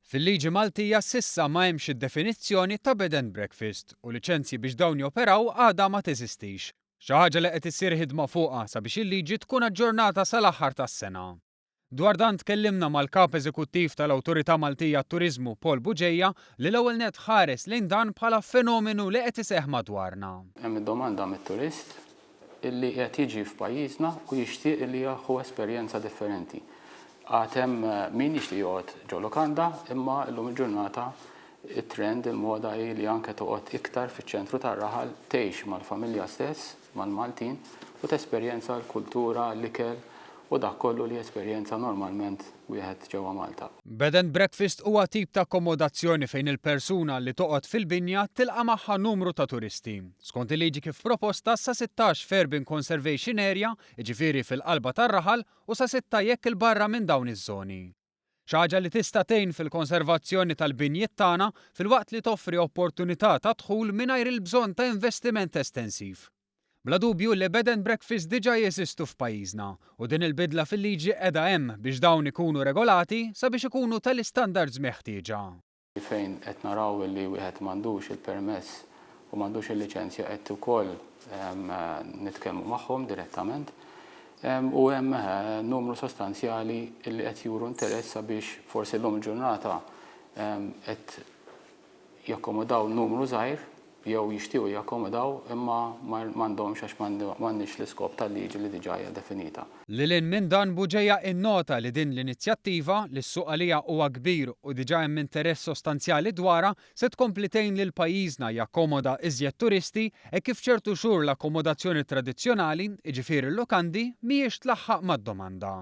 Fil-liġi Maltija s'issa ma hemmx id-definizzjoni ta' bed and breakfast u liċenzji biex dawn joperaw għadha ma teżistix. Xi ħaġa li qed issir ħidma fuqha sabiex il-liġi tkun aġġornata sal-aħħar tas-sena. Dwar dan tkellimna mal-kap eżekuttiv tal-Awtorità Maltija għat-Turiżmu Paul Buġejja li l-ewwel net ħares lejn dan bħala fenomenu li qed iseħħ madwarna. Hemm id-domanda mit-turist illi qed jiġi f'pajjiżna u jixtieq li jieħu esperjenza differenti. Għatem min jixtieq joqgħod ġew lukanda, imma llum il-ġurnata it-trend il-moda hi li anke toqgħod iktar fiċ-ċentru tar-raħal tgħix mal-familja stess, mal-Maltin u tesperjenza l-kultura, l-ikel u dak kollu li esperjenza normalment wieħed ġewwa Malta. Bed and breakfast huwa tip ta' akkomodazzjoni fejn il-persuna li toqgħod fil-binja tilqa' magħha numru ta' turisti. Skont il-liġi kif proposta sa 16 f'Urban Conservation Area, jiġifieri fil-qalba tar-raħal, u sa 6 jekk il-barra minn dawn iż-żoni. Xi ħaġa li tista' tgħin fil-konservazzjoni tal-binjiet tagħna filwaqt li toffri opportunità ta' dħul mingħajr il-bżonn ta' investiment estensiv. Bla dubju li bed and breakfast diġà jeżistu f'pajjiżna u din il-bidla fil-liġi qiegħda hemm biex dawn ikunu regolati sabiex ikunu tal-istandards meħtieġa. Fejn qed naraw li wieħed m'għandux il-permess u m'għandux il-liċenzja qed ukoll nitkellmu magħhom direttament u hemm numru sostanzjali li qed juru interess sabiex forsi llum il-ġurnata qed jakkomodaw numru żgħir jew jixtiequ jakkomodaw imma m'għandhomx għax m'għandniex l-iskop tal-liġi li diġà hija definita. Lilin minn dan Buġejja innota li din l-inizjattiva li s-suq għaliha huwa kbir u diġà hemm interess sostanzjali dwarha se tkompli tgħin lil pajjiżna jakkomoda iżjed turisti e kif ċertu xhur l-akkomodazzjoni tradizzjonali, jiġifieri l-lukandi, mhijiex tlaħħaq mad-domanda.